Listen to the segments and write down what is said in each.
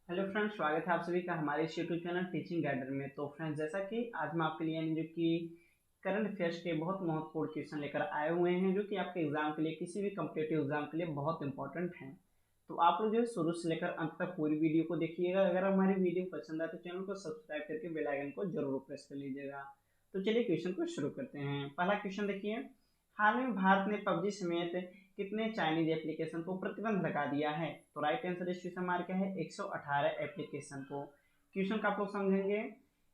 Hello friends, स्वागत है आप सभी का हमारे इस यूट्यूब चैनल टीचिंग गाइडर में। तो फ्रेंड्स, जैसा कि आज मैं आपके लिए यानी जो कि करंट अफेयर्स के बहुत महत्वपूर्ण क्वेश्चन लेकर आए हुए हैं, जो कि आपके एग्जाम के लिए, किसी भी कॉम्पिटेटिव एग्जाम के लिए बहुत इंपॉर्टेंट हैं। तो आप लोग जो है शुरू से लेकर अंत तक पूरी वीडियो को देखिएगा। अगर हमारी वीडियो पसंद आए तो चैनल को सब्सक्राइब करके बेल आइकन को जरूर प्रेस कर लीजिएगा। तो चलिए क्वेश्चन को शुरू करते हैं। पहला क्वेश्चन देखिए, हाल में भारत ने पबजी समेत कितने चाइनीज एप्लीकेशन को प्रतिबंध लगा दिया है? तो राइट आंसर इस क्वेश्चन मार्क है 118 एप्लीकेशन को। क्वेश्चन का आप लोग समझेंगे,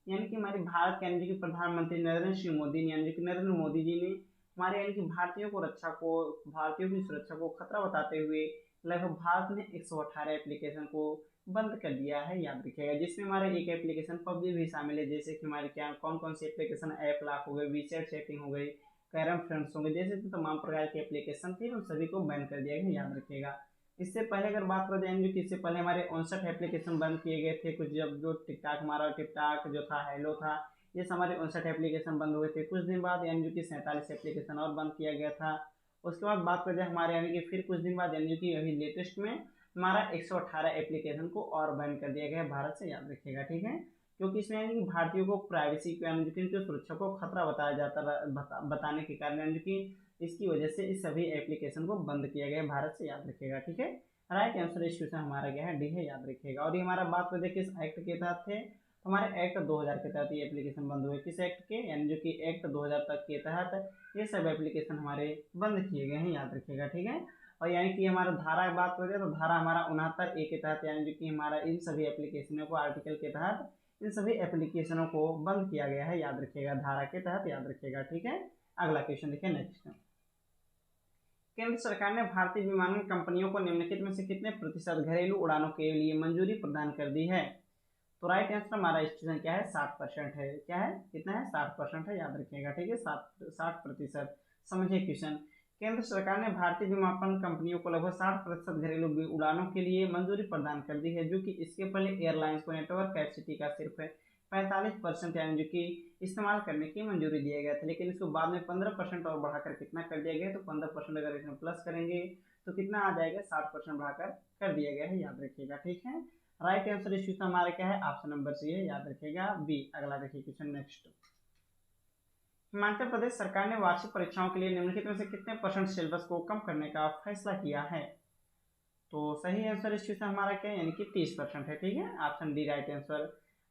यानी कि हमारे भारत के यानी कि प्रधानमंत्री नरेंद्र सिंह मोदी ने यानी कि नरेंद्र मोदी जी ने हमारे यानी कि भारतीयों की सुरक्षा को खतरा बताते हुए लगभग भारत में 118 एप्लीकेशन को बंद कर दिया है, याद रखिएगा। जिसमें हमारे एक एप्लीकेशन पबजी भी शामिल है, जैसे कि हमारे क्या कौन कौन सी एप्लीकेशन ऐप लॉक हो गए, वीचैट चैटिंग हो गई, कैरम फ्रेंड्स होंगे, जैसे तो तमाम प्रकार के एप्लीकेशन थे उन सभी को बैन कर दिया गया, याद रखिएगा। इससे पहले अगर बात कर जाएंगे कि इससे पहले हमारे 59 एप्लीकेशन बंद किए गए थे। कुछ जब जो टिकटॉक हमारा टिकटॉक जो था, हेलो था, ये हमारे 59 एप्लीकेशन बंद हुए थे। कुछ दिन बाद यानी जो कि 47 एप्लीकेशन और बंद किया गया था। उसके बाद बात कर जाए हमारे यानी कि फिर कुछ दिन बाद यानी कि अभी लेटेस्ट में हमारा 118 एप्लीकेशन को और बैन कर दिया गया है भारत से, याद रखिएगा, ठीक है। क्योंकि इसमें यानी कि भारतीयों को प्राइवेसी को यानी कि उनकी सुरक्षा को खतरा बताया जाता बताने के कारण यानी कि इसकी वजह से इस सभी एप्लीकेशन को बंद किया गया भारत से, याद रखिएगा, ठीक है। राइट आंसर इस क्वेश्चन हमारा क्या है, डी है, याद रखिएगा। और ये हमारा बात कर देखिए किस एक्ट के तहत थे, तो हमारे एक्ट 2000 के तहत ये एप्लीकेशन बंद हुए। किस एक्ट के, यानी जो कि एक्ट 2000 तक के तहत ये सब एप्लीकेशन हमारे बंद किए गए हैं, याद रखिएगा, ठीक है। और यानी कि हमारा धारा की बात करें तो धारा हमारा 69 ए के तहत यानी जो कि हमारा इन सभी एप्लीकेशनों को आर्टिकल के तहत इन सभी एप्लीकेशनों को बंद किया गया है, याद रखिएगा, धारा के तहत, याद रखिएगा, ठीक है। अगला क्वेश्चन देखिए नेक्स्ट। केंद्र सरकार ने भारतीय विमानन कंपनियों को निम्नलिखित में से कितने प्रतिशत घरेलू उड़ानों के लिए मंजूरी प्रदान कर दी है? तो राइट आंसर हमारा स्टेशन क्या है, 60% है। क्या है, कितना है, 60% है, याद रखिएगा, ठीक है, 60%। समझिए क्वेश्चन। केंद्र सरकार ने भारतीय विमानन कंपनियों को लगभग 60% घरेलू उड़ानों के लिए मंजूरी प्रदान कर दी है, जो कि इसके पहले एयरलाइंस को नेटवर्क कैपेसिटी का सिर्फ 45% यानी जो कि इस्तेमाल करने की मंजूरी दिया गया था। लेकिन इसको बाद में 15% और बढ़ाकर कितना कर दिया गया, तो 15% अगर इसमें प्लस करेंगे तो कितना आ जाएगा, 60% बढ़ाकर कर दिया गया है, याद रखिएगा, ठीक है। राइट आंसर इस क्वेश्चन हमारा क्या है, ऑप्शन नंबर सी है, याद रखिएगा, बी। अगला देखिए क्वेश्चन नेक्स्ट। हिमाचल प्रदेश सरकार ने वार्षिक परीक्षाओं के लिए निम्नलिखित में से कितने परसेंट सिलेबस को कम करने का फैसला किया है? तो सही आंसर इस क्वेश्चन हमारा क्या है, यानी कि 30% है, ठीक है, ऑप्शन डी राइट आंसर।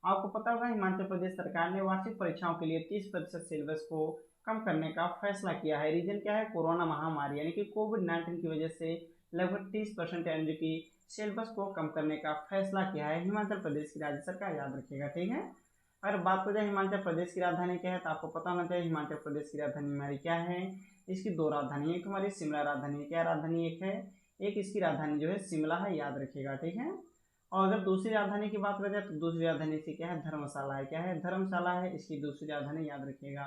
आपको पता होगा हिमाचल प्रदेश सरकार ने वार्षिक परीक्षाओं के लिए 30% सिलेबस को कम करने का फैसला किया है। रीजन क्या है, कोरोना महामारी यानी कि कोविड-19 की वजह से लगभग 30% यानी कि सिलेबस को कम करने का फैसला किया है हिमाचल प्रदेश की राज्य सरकार, याद रखिएगा, ठीक है। अगर बात हो जाए हिमाचल प्रदेश की राजधानी क्या है, तो आपको पता होना चाहिए हिमाचल प्रदेश की राजधानी हमारी क्या है। इसकी दो राजधानी है, एक हमारी शिमला राजधानी, क्या राजधानी, एक है, एक इसकी राजधानी जो है शिमला है, याद रखिएगा, ठीक है। और अगर दूसरी राजधानी की बात करें तो दूसरी राजधानी इसकी क्या है, धर्मशाला है, क्या है, धर्मशाला है इसकी दूसरी राजधानी, याद रखिएगा,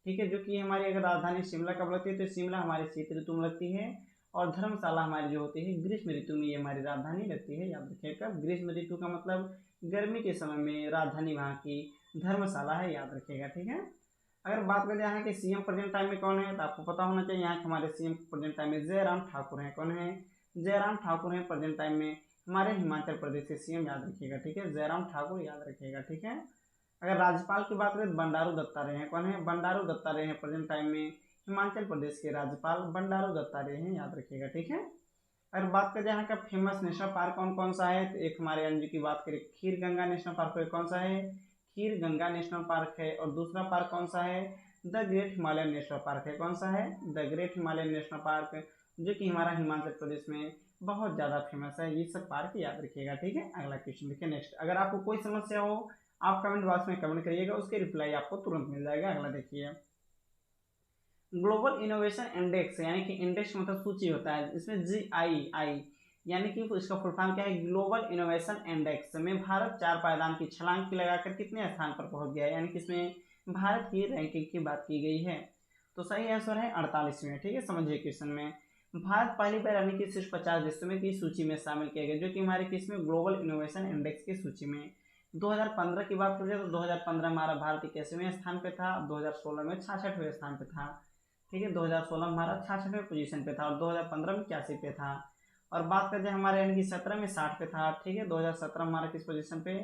ठीक है। जो कि हमारी अगर राजधानी शिमला कब लगती है, तो शिमला हमारी शीत ऋतु में लगती है, और धर्मशाला हमारी जो होती है ग्रीष्म ऋतु में ये हमारी राजधानी लगती है, याद रखिएगा। ग्रीष्म ऋतु का मतलब गर्मी के समय में राजधानी वहाँ की धर्मशाला है, याद रखिएगा, ठीक है। अगर बात करें यहाँ के सीएम प्रेजेंट टाइम में कौन है, तो आपको पता होना चाहिए यहाँ के हमारे सीएम प्रेजेंट टाइम में जयराम ठाकुर हैं। कौन है, जयराम ठाकुर हैं प्रेजेंट टाइम में हमारे हिमाचल प्रदेश के सीएम, याद रखिएगा, ठीक है, जयराम ठाकुर, याद रखिएगा, ठीक है। अगर राज्यपाल की बात करें तो बंडारू दत्तात्रेय हैं। कौन है, बंडारू दत्तात्रेय हैं प्रेजेंट टाइम में हिमाचल प्रदेश के राज्यपाल बंडारू दत्तात्रेय हैं, याद रखिएगा, ठीक है। अगर बात करें यहाँ का फेमस नेशनल पार्क कौन कौन सा है, तो एक हमारे एनजी की बात करें खीर गंगा नेशनल पार्क है, कौन सा है, खीर गंगा नेशनल पार्क है। और दूसरा पार्क कौन सा है, the great Himalayan national park है, कौन सा है, the great Himalayan national park, जो कि हमारा हिमाचल प्रदेश में बहुत ज़्यादा फेमस है। ये सब पार्क याद रखिएगा, ठीक है। अगला क्वेश्चन देखिए नेक्स्ट। अगर आपको कोई समस्या हो आप कमेंट बॉक्स में कमेंट करिएगा, उसके रिप्लाई आपको तुरंत मिल जाएगा। अगला देखिए, ग्लोबल इनोवेशन इंडेक्स यानी कि इंडेक्स मतलब सूची होता है, इसमें GII यानी कि इसका फुल फॉर्म क्या है, ग्लोबल इनोवेशन इंडेक्स में भारत 4 पायदान की छलांग की लगाकर कितने स्थान पर पहुंच गया है, यानी कि इसमें भारत की रैंकिंग की बात की गई है। तो सही आंसर है 48वें, ठीक है। समझिए क्वेश्चन में, भारत पहली बार यानी कि सिर्फ 50 देशों में की सूची में शामिल किया गया, जो कि हमारे किसमें, ग्लोबल इनोवेशन इंडेक्स की सूची में। 2015 की बात करें तो 2015 हमारा भारत 81वें स्थान पे था, 2016 में 66वें स्थान पे था, ठीक है, 2016 में हमारा 66वें पोजीशन पे था, और 2015 में 81 पे था। और बात करें हमारे यानी कि 17 में 60 पे था, ठीक है। 2017 हमारा किस पोजीशन पे,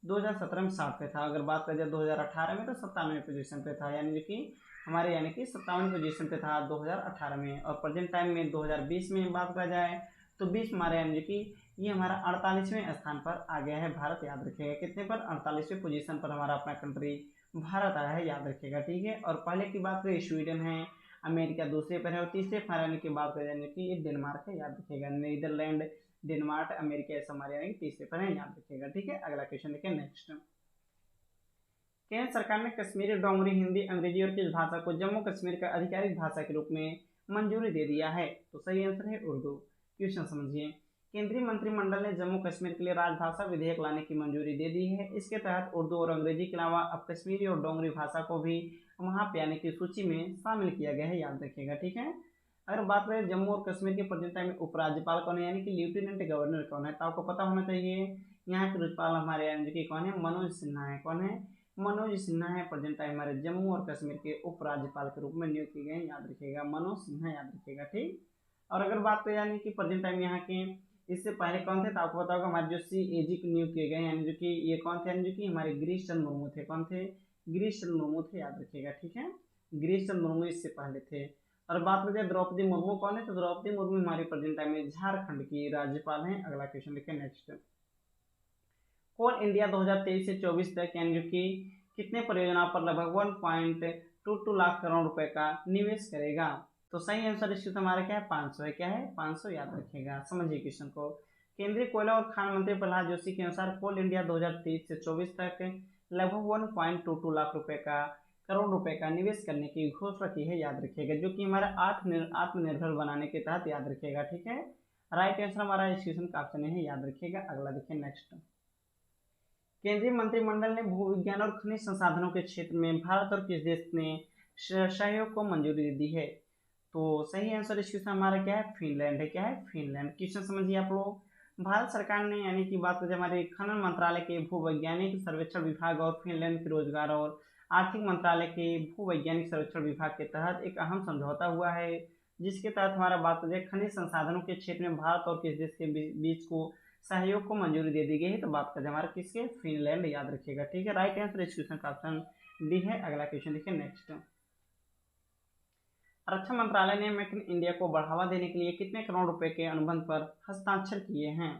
2017 में 60 पे था। अगर बात करें 2018 में तो 97 पोजीशन पे था, यानी कि हमारे यानी कि 57 पोजीशन पे था 2018 में। और प्रेजेंट टाइम में 2020 में बात करा जाए तो 20 हमारे यानी कि ये हमारा 48वें स्थान पर आ गया है भारत, याद रखिएगा। कितने पर, 48वें पोजीशन पर हमारा अपना कंट्री भारत आया है, याद रखिएगा, ठीक है। और पहले की बात करें स्वीडन है, अमेरिका दूसरे पर है, और तीसरे पर आने की बात करें यानी कि ये डेनमार्क है, याद रखिएगा। नीदरलैंड, डेनमार्क, अमेरिका ऐसा हमारे यानी तीसरे पर है, याद रखिएगा, ठीक है। अगला क्वेश्चन देखिए नेक्स्ट। केंद्र सरकार ने कश्मीरी, डोगरी, हिंदी, अंग्रेजी और किस भाषा को जम्मू कश्मीर का आधिकारिक भाषा के रूप में मंजूरी दे दिया है? तो सही आंसर है उर्दू। क्वेश्चन समझिए। केंद्रीय मंत्रिमंडल ने जम्मू कश्मीर के लिए राजभाषा विधेयक लाने की मंजूरी दे दी है। इसके तहत उर्दू और अंग्रेजी के अलावा अब कश्मीरी और डोगरी भाषा को भी वहां पे आने की सूची में शामिल किया गया है, याद रखिएगा, ठीक है। अगर बात करें जम्मू और कश्मीर के प्रेजेंट टाइम में उपराज्यपाल कौन है, यानी कि लेफ्टिनेंट गवर्नर कौन है, तो आपको पता होना चाहिए। यहाँ के राज्यपाल हमारे यानी कि कौन है, मनोज सिन्हा है। कौन है, मनोज सिन्हा है। प्रेजेंट टाइम हमारे जम्मू और कश्मीर के उपराज्यपाल के रूप में नियुक्त किए गए, याद रखिएगा, मनोज सिन्हा, याद रखिएगा, ठीक। और अगर बात करें यानी कि प्रेजेंट टाइम यहाँ के इससे पहले कौन थे, तो आपको पता होगा हमारे जो CAG नियुक्त किए गए, यानी जो कि ये कौन थे, यानी जो कि हमारे गिरीश चंद्र मुर्मू थे। कौन थे, गिरीश चंद्र मुर्मू थे, याद रखिएगा, ठीक है। गिरीश चंद्र मुर्मू इससे पहले थे। और बात करें द्रौपदी मुर्मू कौन है, तो द्रौपदी मुर्मू हमारी प्रेजेंट टाइम में झारखंड की राज्यपाल हैं। अगला क्वेश्चन देखिए नेक्स्ट। कोल इंडिया 2023 से 24 तक यानी जो कि कितने परियोजनाओं पर लगभग 1.22 लाख करोड़ रुपए का निवेश करेगा? तो सही आंसर इसका हमारा क्या है, 500 है। क्या है, 500, याद रखिएगा। समझिए क्वेश्चन को। केंद्रीय कोयला और खान मंत्री प्रहलाद जोशी के अनुसार कोल इंडिया 2023 से 24 तक लगभग 1.22 लाख करोड़ रुपए का निवेश करने की घोषणा की है, याद रखिएगा, जो कि हमारा आत्मनिर्भर बनाने के तहत, याद रखिएगा, ठीक है। राइट आंसर हमारा इस क्वेश्चन का ऑप्शन है, याद रखिएगा। अगला देखिए नेक्स्ट। केंद्रीय मंत्रिमंडल ने भूविज्ञान और खनिज संसाधनों के क्षेत्र में भारत और किस देश ने सहयोग को मंजूरी दे दी है? तो सही आंसर इस क्वेश्चन हमारा क्या है, फिनलैंड है। क्या है, फिनलैंड। क्वेश्चन समझिए आप लोग। भारत सरकार ने यानी कि बात करें हमारे खनन मंत्रालय के भूवैज्ञानिक सर्वेक्षण विभाग और फिनलैंड के रोजगार और आर्थिक मंत्रालय के भूवैज्ञानिक सर्वेक्षण विभाग के तहत एक अहम समझौता हुआ है, जिसके तहत हमारा बात करें खनिज संसाधनों के क्षेत्र में भारत और किस देश के बीच को सहयोग को मंजूरी दे दी गई है। तो बात करें हमारा किसके, फिनलैंड, याद रखिएगा, ठीक है। राइट आंसर इस क्वेश्चन का ऑप्शन डी है। अगला क्वेश्चन देखिए नेक्स्ट। रक्षा मंत्रालय ने मेक इन इंडिया को बढ़ावा देने के लिए कितने करोड़ रुपए के अनुबंध पर हस्ताक्षर किए हैं?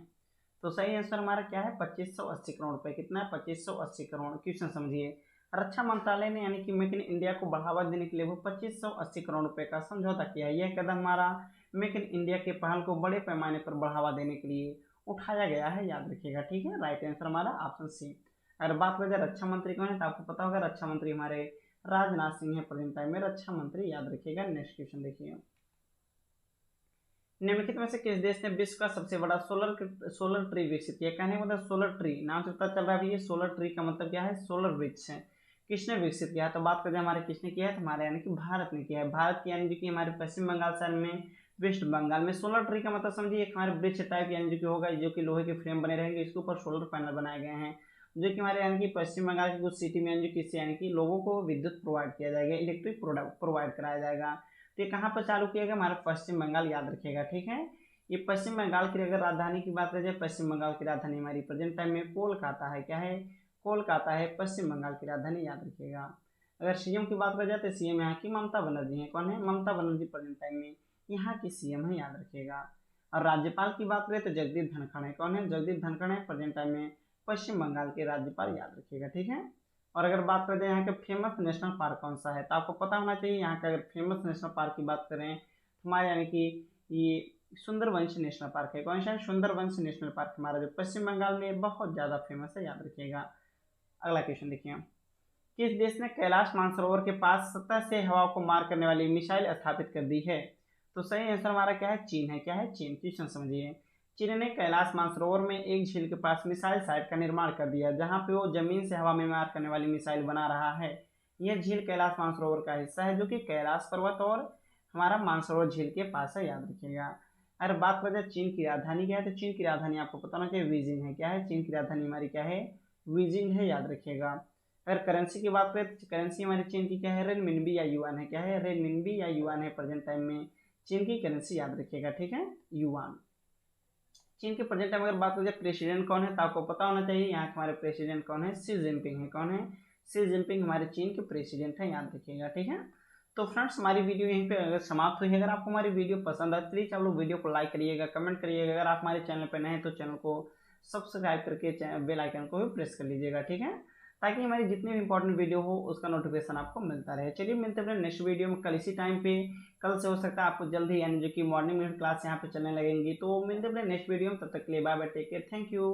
तो सही आंसर हमारा क्या है, 2580 करोड़ रुपए। कितना है, 2580 करोड़। क्वेश्चन समझिए। रक्षा मंत्रालय ने यानी कि मेक इन इंडिया को बढ़ावा देने के लिए वो 2580 करोड़ रुपए का समझौता किया है। यह कदम हमारा मेक इन इंडिया के पहल को बड़े पैमाने पर बढ़ावा देने के लिए उठाया गया है, याद रखिएगा, ठीक है। राइट आंसर हमारा ऑप्शन सी। अगर बात करें रक्षा मंत्री कौन है, तो आपको पता होगा रक्षा मंत्री हमारे राजनाथ सिंह है, प्रेजेंट टाइम में रक्षा मंत्री, याद रखिएगा। नेक्स्ट क्वेश्चन देखिए। निम्नलिखित में से किस देश ने विश्व का सबसे बड़ा सोलर ट्री विकसित किया? कहने का मतलब सोलर ट्री नाम से पता चल रहा है ये सोलर ट्री का मतलब क्या है, सोलर वृक्ष है। किसने विकसित किया है? तो बात करें हमारे किसने किया है, तो हमारे यानी कि भारत ने किया है। भारत की यानी कि हमारे पश्चिम बंगाल शहर में, वेस्ट बंगाल में। सोलर ट्री का मतलब समझिए एक हमारे वृक्ष टाइप यानी कि होगा, जो कि लोहे के फ्रेम बने रहेंगे, इसके ऊपर सोलर पैनल बनाए गए हैं, जो कि हमारे यानी कि पश्चिम बंगाल की कुछ सिटी में यानी कि लोगों को विद्युत प्रोवाइड किया जाएगा, इलेक्ट्रिक प्रोवाइड कराया जाएगा। तो ये कहाँ पर चालू किया गया, हमारा पश्चिम बंगाल, याद रखिएगा, ठीक है। ये पश्चिम बंगाल की अगर राजधानी की बात करें जाए, पश्चिम बंगाल की राजधानी हमारी प्रेजेंट टाइम में कोलकाता है। क्या है, कोलकाता है पश्चिम बंगाल की राजधानी, याद रखिएगा। अगर सीएम की बात करें जाए तो सीएम यहाँ की ममता बनर्जी है। कौन है, ममता बनर्जी प्रेजेंट टाइम में यहाँ की सीएम है, याद रखिएगा। और राज्यपाल की बात करें तो जगदीप धनखड़ है। कौन है, जगदीप धनखड़ है प्रेजेंट टाइम में पश्चिम बंगाल के राज्यपाल, याद रखिएगा, ठीक है। और अगर बात करें यहाँ के फेमस नेशनल पार्क कौन सा है, तो आपको पता होना चाहिए यहाँ का। अगर फेमस नेशनल पार्क की बात करें तो हमारे यानी कि ये सुंदरवंश नेशनल पार्क है। कौन सा है, सुंदरवंश नेशनल पार्क हमारा जो पश्चिम बंगाल में बहुत ज़्यादा फेमस है, याद रखिएगा। अगला क्वेश्चन देखिए। किस देश ने कैलाश मानसरोवर के पास सतह से हवा को मार करने वाली मिसाइल स्थापित कर दी है? तो सही आंसर हमारा क्या है, चीन है। क्या है, चीन। क्वेश्चन समझिए। चीन ने कैलाश मानसरोवर में एक झील के पास मिसाइल साइट का निर्माण कर दिया, जहां पे वो जमीन से हवा में मार करने वाली मिसाइल बना रहा है। यह झील कैलाश मानसरोवर का हिस्सा है, जो कि कैलाश पर्वत और हमारा मानसरोवर झील के पास है, याद रखिएगा। अगर बात करें चीन की राजधानी क्या है, तो चीन की राजधानी आपको पता होना चाहिए बीजिंग है। क्या है, चीन की राजधानी हमारी क्या है, बीजिंग है, याद रखिएगा। अगर करेंसी की बात करें तो करेंसी हमारी चीन की क्या है, रेनमिनबी या युआन है। क्या है, रेनमिनबी या युआन है प्रेजेंट टाइम में चीन की करेंसी, याद रखिएगा, ठीक है, युआन। चीन के प्रेजेंट टाइम अगर बात करें प्रेसिडेंट कौन है, तो आपको पता होना चाहिए यहाँ के हमारे प्रेसिडेंट कौन है, शी जिनपिंग है। कौन है? शी जिनपिंग हमारे चीन के प्रेसिडेंट है, याद रखिएगा, ठीक है। तो फ्रेंड्स हमारी वीडियो यहीं पे अगर समाप्त हुई है। अगर आपको हमारी वीडियो पसंद आए प्लीज आप लोग वीडियो को लाइक करिएगा, कमेंट करिएगा। अगर आप हमारे चैनल पर नए हैं तो चैनल को सब्सक्राइब करके बेल आइकन को भी प्रेस कर लीजिएगा, ठीक है, ताकि हमारी जितनी भी इंपॉर्टेंट वीडियो हो उसका नोटिफिकेशन आपको मिलता रहे। चलिए मिलते हैं अपने नेक्स्ट वीडियो में कल इसी टाइम पे। कल से हो सकता है आपको जल्द ही यानी जो कि मॉर्निंग में क्लास यहाँ पे चलने लगेंगी। तो मिलते हैं अपने नेक्स्ट वीडियो में, तब तक के लिए bye bye, take care, thank you.